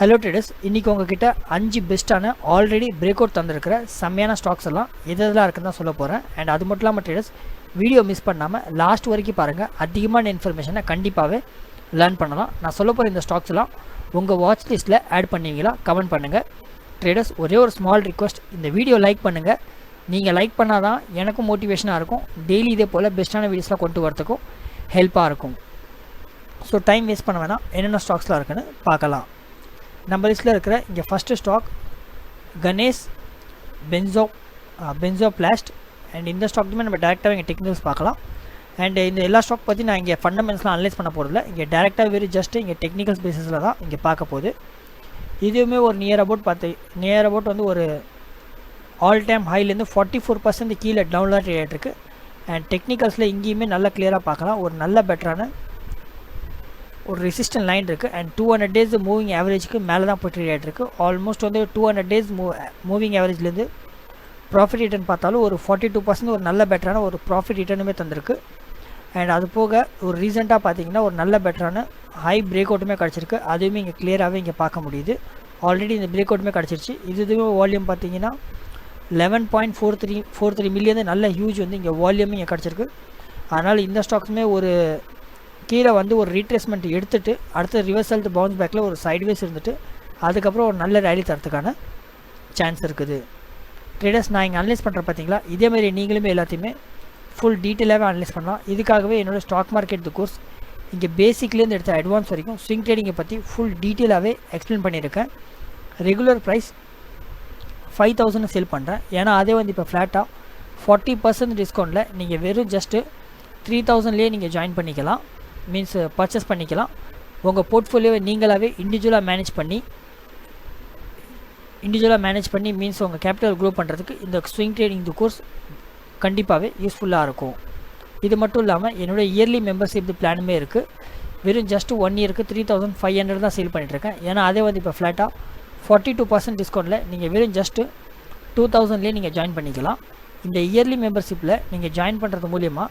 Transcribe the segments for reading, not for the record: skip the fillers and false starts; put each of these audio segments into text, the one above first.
Hello traders, இன்றைக்கி உங்ககிட்ட 5 பெஸ்ட்டான ஆல்ரெடி பிரேக் அவுட் தந்திருக்கிற செம்மையான ஸ்டாக்ஸ் எல்லாம் எதெல்லாம் இருக்குன்னு தான் சொல்ல போகிறேன். அண்ட் அது மட்டும் இல்லாமல் ட்ரேடர்ஸ், வீடியோ மிஸ் பண்ணாமல் லாஸ்ட் வரைக்கும் பாருங்கள். அதிகமான இன்ஃபர்மேஷனை கண்டிப்பாகவே லேர்ன் பண்ணலாம். நான் சொல்ல போகிற இந்த ஸ்டாக்ஸ் எல்லாம் உங்கள் வாட்ச் லிஸ்ட்டில் ஆட் பண்ணுவீங்களா? கமெண்ட் பண்ணுங்கள். ட்ரேடர்ஸ், ஒரே ஒரு ஸ்மால் ரிக்வஸ்ட், இந்த வீடியோ லைக் பண்ணுங்கள். நீங்கள் லைக் பண்ணால் தான் எனக்கும் மோட்டிவேஷனாக இருக்கும். டெய்லி இதே போல் பெஸ்ட்டான வீடியோஸ்லாம் கொண்டு வரதுக்கும் ஹெல்ப்பாக இருக்கும். ஸோ டைம் வேஸ்ட் பண்ண வேணாம், என்னென்ன ஸ்டாக்ஸ்லாம் இருக்குன்னு பார்க்கலாம். நம்ம லிஸ்ட்டில் இருக்கிற இங்கே ஃபஸ்ட்டு ஸ்டாக் கணேஷ் பென்சோப்ளாஸ்ட். அண்ட் இந்த ஸ்டாக்குமே நம்ம டேரெக்டாக இங்கே டெக்னிக்கல்ஸ் பார்க்கலாம். அண்ட் இந்த எல்லா ஸ்டாக் பற்றி நான் இங்கே ஃபண்டமெண்ட்ஸ்லாம் அனலைஸ் பண்ண போகிறதில்ல. இங்கே டேரெக்டாக வெறும் ஜஸ்ட்டு இங்கே டெக்னிக்கல்ஸ் பேசிஸில் தான் இங்கே பார்க்க போகுது. இதுவுமே ஒரு நியர் அபவுட் வந்து ஒரு ஆல் டைம் ஹைலேருந்து 44% கீழே டவுன்லாம் ட்ரேட் ஆகிட்டுருக்கு. அண்ட் டெக்னிக்கல்ஸில் இங்கேயுமே நல்லா கிளியராக பார்க்கலாம். ஒரு நல்ல பெட்டரான ஒரு ரெசிஸ்டன்ட் லைன் இருக்குது. அண்ட் 200 டேஸ் மூவிங் ஆவரேஜுக்கு மேலே தான் போய் ட்ரேட் ஆகிட்டுருக்கு. ஆல்மோஸ்ட் வந்து 200 டேஸ் மூவிங் ஆவரேஜ்லேருந்து ப்ராஃபிட் ரிட்டர்ன் பார்த்தாலும் ஒரு 42% ஒரு நல்ல பெட்டரான ஒரு ப்ராஃபிட் ரிட்டர்னுமே தந்திருக்கு. அண்ட் அது போக ஒரு ரீசெண்டாக பார்த்தீங்கன்னா ஒரு நல்ல பெட்டரான ஹை பிரேக் அவுட்டுமே கிடச்சிருக்கு. அதுவுமே இங்கே கிளியராகவே இங்கே பார்க்க முடியுது. ஆல்ரெடி இந்த பிரேக் அவுட்டுமே கிடச்சிருச்சு. இதுவுமே வால்யூம் பார்த்தீங்கன்னா 11.43 மில்லியன் நல்ல ஹியூஜ் வந்து இங்கே வால்யூமே இங்கே கிடச்சிருக்கு. அதனால் இந்த ஸ்டாக்ஸுமே ஒரு கீழே வந்து ஒரு ரீட்ரேஸ்மெண்ட் எடுத்துகிட்டு அடுத்த ரிவர்சல் பவுன்ஸ் பேக்கில் ஒரு சைட்வேஸ் இருந்துட்டு அதுக்கப்புறம் ஒரு நல்ல ரேலி தரத்துக்கான சான்ஸ் இருக்குது. ட்ரேடர்ஸ், நான் இங்கே அனலைஸ் பண்ணுறேன் பார்த்தீங்களா, இதேமாதிரி நீங்களுமே எல்லாத்தையுமே ஃபுல் டீட்டெயிலாகவே அனலைஸ் பண்ணலாம். இதுக்காகவே என்னோடய ஸ்டாக் மார்க்கெட் கோர்ஸ் இங்கே பேசிக்லேருந்து எடுத்த அட்வான்ஸ் வரைக்கும் ஸ்விங் ட்ரேடிங்கை பற்றி ஃபுல் டீட்டெயிலாகவே எக்ஸ்பிளைன் பண்ணியிருக்கேன். ரெகுலர் ப்ரைஸ் 5,000 சேல் பண்ணுறேன். ஏன்னா அதே வந்து இப்போ ஃப்ளாட்டாக 40% டிஸ்கவுண்ட்டில் நீங்கள் வெறும் ஜஸ்ட்டு 3,000லேயே நீங்கள் ஜாயின் பண்ணிக்கலாம். மீன்ஸ் பர்ச்சேஸ் பண்ணிக்கலாம். உங்கள் போர்ட்ஃபோலியோவை நீங்களாகவே இண்டிவிஜுவலாக மேனேஜ் பண்ணி மீன்ஸ் உங்கள் கேபிட்டல் க்ரோ பண்ணுறதுக்கு இந்த ஸ்விங் ட்ரேடிங் கோர்ஸ் கண்டிப்பாகவே யூஸ்ஃபுல்லாக இருக்கும். இது மட்டும் இல்லாமல் என்னோடய இயர்லி மெம்பர்ஷிப் பிளானுமே இருக்குது. வெறும் ஜஸ்ட் 1 இயருக்கு 3,500 தான் சேல் பண்ணிட்டுருக்கேன். ஏன்னா அதே வந்து இப்போ ஃப்ளாட்டாக 42% டிஸ்கவுண்ட்டில் நீங்கள் வெறும் ஜஸ்ட்டு 2,000லேயே நீங்கள் ஜாயின் பண்ணிக்கலாம். இந்த இயர்லி மெம்பர்ஷிப்பில் நீங்கள் ஜாயின் பண்ணுறது மூலிமா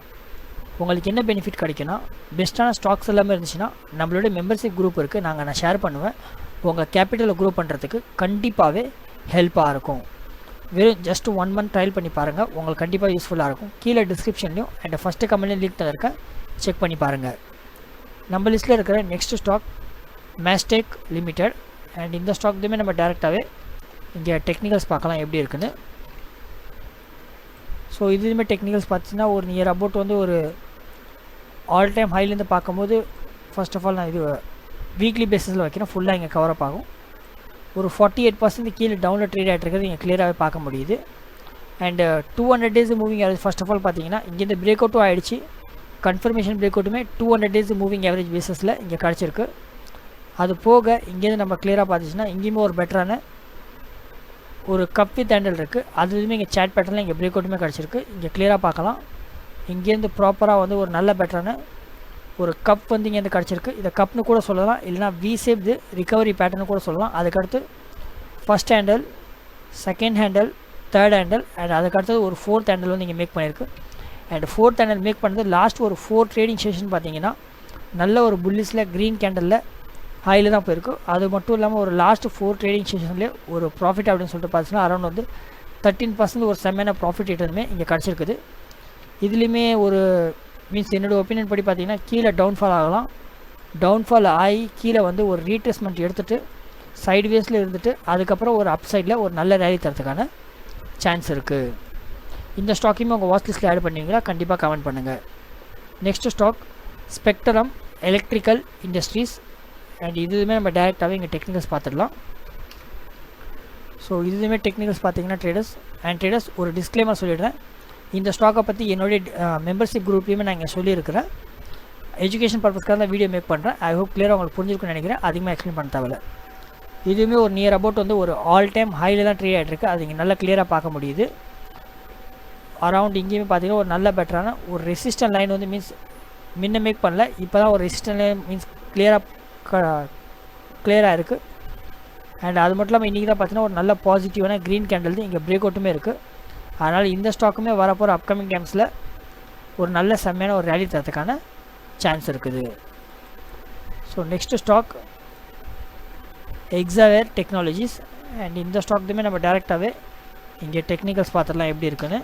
உங்களுக்கு என்ன பெனிஃபிட் கிடைக்குன்னா, பெஸ்ட்டான ஸ்டாக்ஸ் எல்லாமே இருந்துச்சுன்னா நம்மளோட மெம்பர்ஷிப் குரூப் இருக்குது, நான் ஷேர் பண்ணுவேன். உங்கள் கேபிட்டலை க்ரோ பண்ணுறதுக்கு கண்டிப்பாகவே ஹெல்ப்பாக இருக்கும். வெறும் ஜஸ்ட் 1 மந்த் ட்ரையல் பண்ணி பாருங்கள், உங்களுக்கு கண்டிப்பாக யூஸ்ஃபுல்லாக இருக்கும். கீழே டிஸ்கிரிப்ஷன்லையும் அண்ட் ஃபஸ்ட்டு கமெண்ட்லையும் லிங்க் தந்திருக்கேன், செக் பண்ணி பாருங்கள். நம்ம லிஸ்ட்டில் இருக்கிற நெக்ஸ்ட் ஸ்டாக் மேஸ்டெக் லிமிடெட். அண்ட் இந்த ஸ்டாக் இதுவுமே நம்ம டேரெக்டாகவே இங்கே டெக்னிக்கல்ஸ் பார்க்கலாம் எப்படி இருக்குன்னு. ஸோ இதுவுமே டெக்னிக்கல்ஸ் பார்த்தீங்கன்னா ஒரு நியர் அபவுட் வந்து ஒரு ஆல் டைம் ஹைலேருந்து பார்க்கும்போது ஃபர்ஸ்ட் ஆஃப் ஆல் நான் இது வீக்லி பேஸிஸில் வைக்கிறேன். ஃபுல்லாக இங்கே கவரப் ஆகும். ஒரு 48% கீழே டவுனில் ட்ரேட் ஆகிட்டு இருக்கிறது இங்கே கிளியராகவே பார்க்க முடியுது. And 200 days moving average first of all பார்த்தீங்கன்னா இங்கேருந்து பிரேக் அவுட்டும் ஆகிடுச்சு. கன்ஃபர்மேஷன் பிரேக் அவுட்டுமே 200 டேஸ் மூவிங் ஆவரேஜ் பேஸஸில் இங்கே கிடச்சிருக்கு. அது போக இங்கேருந்து நம்ம கிளியராக பார்த்துச்சுன்னா இங்கேயுமே ஒரு பெட்டரான ஒரு கப் வித் ஹேண்டில் இருக்குது. அதுவுமே இங்கே சேட் பேட்டர்னில் இங்கே பிரேக் அவுட்டுமே கிடச்சிருக்கு. இங்கே கிளியராக பார்க்கலாம். இங்கேருந்து ப்ராப்பராக வந்து ஒரு நல்ல பெட்டரான ஒரு கப் வந்து இங்கேருந்து கிடச்சிருக்கு. இதை கப்னு கூட சொல்லலாம், இல்லைனா வி ஷேப்டு ரிகவரி பேட்டர்னு கூட சொல்லலாம். அதுக்கடுத்து first handle, second handle, third handle and அதுக்கடுத்தது ஒரு 4th ஹேண்டில் வந்து இங்கே மேக் பண்ணியிருக்கு. அண்ட் 4th ஹேண்டில் மேக் பண்ணது லாஸ்ட் ஒரு 4 ட்ரேடிங் செஷன் பார்த்தீங்கன்னா நல்ல ஒரு புல்லிஸில் க்ரீன் கேண்டலில் ஹையில் தான் போயிருக்கு. அது மட்டும் இல்லாமல் ஒரு லாஸ்ட் 4 ட்ரேடிங் செஷன்லேயே ஒரு ப்ராஃபிட் அப்படின்னு சொல்லிட்டு பார்த்தீங்கன்னா அரௌண்ட் வந்து 13% ஒரு செம்மையான ப்ராஃபிட் ரிட்டர்னுமே இங்கே கிடச்சிருக்குது. இதுலேயுமே ஒரு மீன்ஸ் என்னோடய ஒப்பீனியன் படி பார்த்தீங்கன்னா கீழே டவுன்ஃபால் ஆகலாம். டவுன்ஃபால் ஆகி கீழே வந்து ஒரு ரீட்ரேஸ்மெண்ட் எடுத்துகிட்டு சைட்வேஸில் இருந்துட்டு அதுக்கப்புறம் ஒரு அப் சைடில் ஒரு நல்ல ரேலி தரத்துக்கான சான்ஸ் இருக்குது. இந்த ஸ்டாக்கையுமே உங்கள் வாட்ச் லிஸ்ட்டில் ஆட் பண்ணுவீங்களா? கண்டிப்பாக கமெண்ட் பண்ணுங்கள். Next stock spectrum electrical industries. And இதுவுமே நம்ம டேரெக்டாகவே இங்கே டெக்னிக்கல்ஸ் பார்த்துடலாம். ஸோ இதுவுமே டெக்னிக்கல்ஸ் பார்த்தீங்கன்னா ட்ரேடர்ஸ் ஒரு டிஸ்க்ளைமர் சொல்லிடுறேன். இந்த ஸ்டாக்கை பற்றி என்னுடைய மெம்பர்ஷிப் குரூப்லேயுமே நான் இங்கே சொல்லியிருக்கிறேன். எஜுகேஷன் பர்பஸ்க்காக தான் வீடியோ மேக் பண்ணுறேன். ஐ ஹோப் கிளியராக உங்களுக்கு புரிஞ்சிருக்குன்னு நினைக்கிறேன். அதிகமாக எக்ஸ்பிளைன் பண்ண தேவையில்ல. இதுவுமே ஒரு நியர் அபவுட் வந்து ஒரு ஆல் டைம் ஹையில் தான் ட்ரேட் ஆகிட்டுருக்கு. அது இங்கே நல்லா கிளியராக பார்க்க முடியுது. அரவுண்ட் இங்கேயுமே பார்த்தீங்கன்னா ஒரு நல்ல பெட்டரான ஒரு ரெசிஸ்டன்ட் லைன் வந்து மீன்ஸ் முன்ன மேக் பண்ணல, இப்போ தான் ஒரு ரெசிஸ்டன்ட் லைன் மீன்ஸ் கிளியராக இருக்குது. அண்ட் அது மட்டும் இல்லாமல் இன்றைக்கி தான் பார்த்தீங்கன்னா ஒரு நல்ல பாசிட்டிவான க்ரீன் கேண்டில் இங்கே பிரேக் அவுட்டுமே இருக்குது. அதனால் இந்த ஸ்டாக்குமே வரப்போகிற அப்கமிங் டைம்ஸில் ஒரு நல்ல செம்மையான ஒரு ரேலி தரத்துக்கான சான்ஸ் இருக்குது. So next stock Exaware Technologies. And இந்த ஸ்டாக்துமே நம்ம டேரெக்டாகவே இங்கே டெக்னிக்கல்ஸ் பார்த்துடலாம் எப்படி இருக்குன்னு.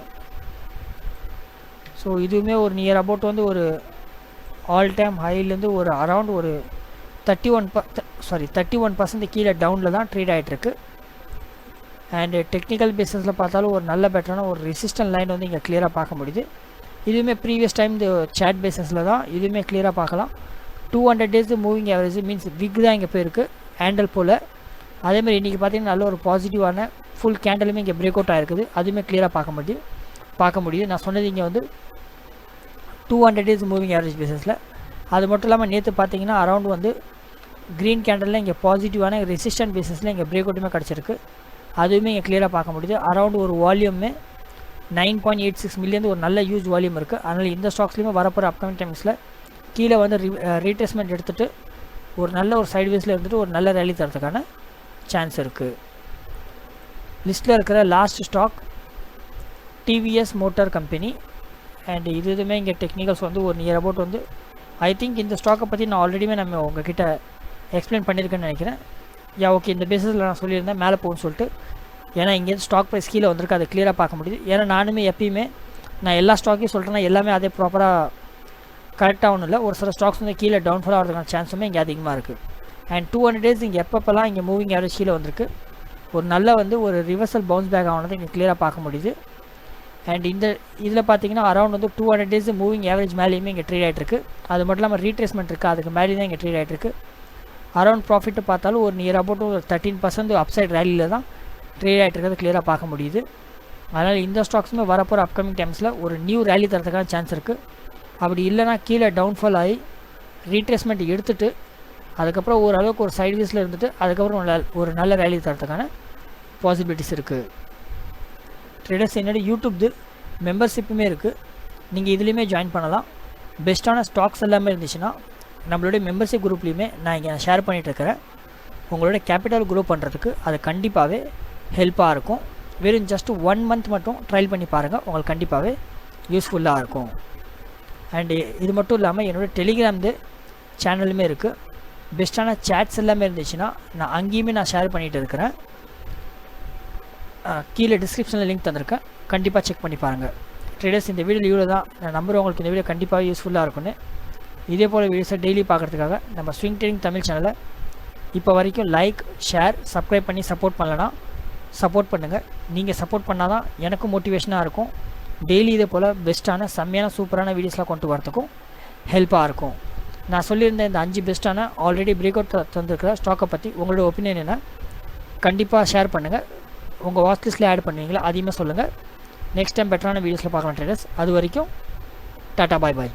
ஸோ இதுவுமே ஒரு நியர் அபவுட் வந்து ஒரு ஆல் டைம் ஹைலேருந்து ஒரு அரவுண்ட் ஒரு 31% கீழே டவுனில் தான் ட்ரேட் ஆகிட்டுருக்கு. அண்டு டெக்னிக்கல் பேசிஸில் பார்த்தாலும் ஒரு நல்ல பெட்டரான ஒரு ரெசிஸ்டன்ட் லைன் வந்து இங்கே கிளியராக பார்க்க முடியுது. இதுவுமே ப்ரீவியஸ் டைம் இந்த சேட் பேசிஸில் தான் இதுவுமே கிளியராக பார்க்கலாம். 200 days மூவிங் ஆவரேஜ் மீன்ஸ் விக் தான் இங்கே போயிருக்கு ஹேண்டில் போல். அதேமாதிரி இன்றைக்கி பார்த்திங்கன்னா நல்ல ஒரு பாசிட்டிவான ஃபுல் கேண்டலுமே இங்கே பிரேக் அவுட் ஆகிருக்குது. அதுவுமே கிளியராக பார்க்க முடியுது. நான் சொன்னது இங்கே வந்து 200 days மூவிங் ஆவரேஜ் பேசிஸில். அது மட்டும் இல்லாமல் நேற்று பார்த்தீங்கன்னா அரவுண்ட் வந்து க்ரீன் கேண்டலில் இங்கே பாசிட்டிவான ரெசிஸ்டன்ட் பேசிஸில் இங்கே பிரேக் அவுட்டுமே கிடச்சிருக்கு. அதுவுமே இங்கே கிளியராக பார்க்க முடியுது. அரவுண்ட் ஒரு வால்யூமே 9.86 மில்லியன் ஒரு நல்ல யூஸ் வால்யூம் இருக்குது. அதனால் இந்த ஸ்டாக்ஸ்லையுமே வரப்போகிற அப்கமிங் டைம்ஸில் கீழே வந்து ரீட்ரேஸ்மெண்ட் எடுத்துகிட்டு ஒரு நல்ல ஒரு சைட்வேஸில் இருந்துட்டு ஒரு நல்ல ரேலி தரத்துக்கான சான்ஸ் இருக்குது. லிஸ்ட்டில் இருக்கிற last stock TVS motor company. And இதுவுமே இங்கே டெக்னிக்கல்ஸ் வந்து ஒரு நியர் அபவுட் வந்து ஐ திங்க் இந்த ஸ்டாக்கை பற்றி நான் ஆல்ரெடியுமே நம்ம உங்ககிட்ட எக்ஸ்பிளைன் பண்ணியிருக்கேன்னு நினைக்கிறேன். ஓகே இந்த பேசிஸில் நான் சொல்லியிருந்தேன் மேலே போகும்னு சொல்லிட்டு. ஏன்னா இங்கேருந்து ஸ்டாக் ப்ரைஸ் கீழே வந்திருக்கு, அதை கிளியராக பார்க்க முடியுது. ஏன்னா நானுமே எப்பயுமே நான் எல்லா ஸ்டாக்கையும் சொல்கிறேன்னா எல்லாமே அதே ப்ராப்பராக கரெக்டாக ஒன்றும் இல்லை. ஒரு சில ஸ்டாக்ஸ் வந்து கீழே டவுன்ஃபால் ஆகிறதுக்கான சான்ஸுமே இங்கே அதிகமாக இருக்குது. அண்ட் 200 days இங்கே எப்பப்பெல்லாம் இங்கே மூவிங் ஆவரேஜ் கீழே வந்திருக்கு ஒரு நல்ல வந்து ஒரு ரிவர்சல் பவுன்ஸ் பேக் ஆனது இங்கே கிளியராக பார்க்க முடியுது. அண்ட் இந்த இதில் பார்த்தீங்கன்னா அரௌண்ட் வந்து 200 days மூவிங் ஆவரேஜ் மேலேயுமே இங்கே ட்ரேட் ஆகிட்டுருக்கு. அது மட்டும் இல்லாமல் ரீட்ரேஸ்மெண்ட் இருக்குது, அதுக்கு மேலே தான் இங்கே ட்ரேட் ஆகிட்டுருக்கு. அரௌண்ட் ப்ராஃபிட்டு பார்த்தாலும் ஒரு நியர் அபவுட் ஒரு 13% அப்சைட் ரேலியில் தான் ட்ரேட் ஆகிட்டு இருக்கிறது கிளியராக பார்க்க முடியுது. அதனால் இந்த ஸ்டாக்ஸுமே வரப்போகிற அப்கமிங் டைம்ஸில் ஒரு நியூ ரேலி தரத்துக்கான சான்ஸ் இருக்குது. அப்படி இல்லைனா கீழே டவுன்ஃபால் ஆகி ரீட்ரேஸ்மெண்ட் எடுத்துகிட்டு அதுக்கப்புறம் ஓரளவுக்கு ஒரு சைட்வேஸில் இருந்துட்டு அதுக்கப்புறம் ஒரு நல்ல ரேலி தரத்துக்கான பாசிபிலிட்டிஸ் இருக்குது. ட்ரேடர்ஸ் என்னோட யூடியூப் மெம்பர்ஷிப்புமே இருக்குது, நீங்கள் இதுலேயுமே ஜாயின் பண்ணலாம். பெஸ்ட்டான ஸ்டாக்ஸ் எல்லாமே இருந்துச்சுன்னா நம்மளுடைய மெம்பர்ஷிப் குரூப்லேயுமே நான் இங்கே ஷேர் பண்ணிகிட்ருக்கிறேன். உங்களோட கேபிட்டல் க்ரோ பண்ணுறதுக்கு அது கண்டிப்பாகவே ஹெல்ப்பாக இருக்கும். வெறும் ஜஸ்ட் 1 month மட்டும் ட்ரையல் பண்ணி பாருங்கள், உங்களுக்கு கண்டிப்பாகவே யூஸ்ஃபுல்லாக இருக்கும். அண்டு இது மட்டும் இல்லாமல் என்னோடய டெலிகிராம் சேனலுமே இருக்குது. பெஸ்ட்டான சேட்ஸ் எல்லாமே இருந்துச்சுன்னா நான் அங்கேயுமே நான் ஷேர் பண்ணிகிட்டு இருக்கிறேன். கீழே டிஸ்கிரிப்ஷனில் லிங்க் தந்திருக்கேன், கண்டிப்பாக செக் பண்ணி பாருங்கள். ட்ரேடர்ஸ் இந்த வீடியோ இவ்வளோ தான். நான் நம்புகிறேன் உங்களுக்கு இந்த வீடியோ கண்டிப்பாக யூஸ்ஃபுல்லாக இருக்கும்னு. இதே போல் வீடியோஸை டெய்லி பார்க்குறதுக்காக நம்ம ஸ்விங் ட்ரேடிங் தமிழ் சேனலை இப்போ வரைக்கும் லைக் ஷேர் சப்ஸ்கிரைப் பண்ணி சப்போர்ட் பண்ணலன்னா சப்போர்ட் பண்ணுங்கள். நீங்கள் சப்போர்ட் பண்ணால் தான் எனக்கும் மோட்டிவேஷனாக இருக்கும். டெய்லி இதே போல் பெஸ்ட்டான செம்மையான சூப்பரான வீடியோஸ்லாம் கொண்டு வரத்துக்கும் ஹெல்ப்பாக இருக்கும். நான் சொல்லியிருந்த இந்த 5 பெஸ்ட்டான ஆல்ரெடி பிரேக் அவுட் தந்துருக்கிற ஸ்டாக்கை பற்றி உங்களோட ஒப்பீனியன் என்ன கண்டிப்பாக ஷேர் பண்ணுங்கள். உங்கள் வாட்ச் லிஸ்ட்டில் ஆட் பண்ணுவீங்களா அதையுமே சொல்லுங்கள். நெக்ஸ்ட் டைம் பெட்டரான வீடியோஸில் பார்க்கலாம் ட்ரேடர்ஸ். அது வரைக்கும் டாட்டா பாய் பாய்.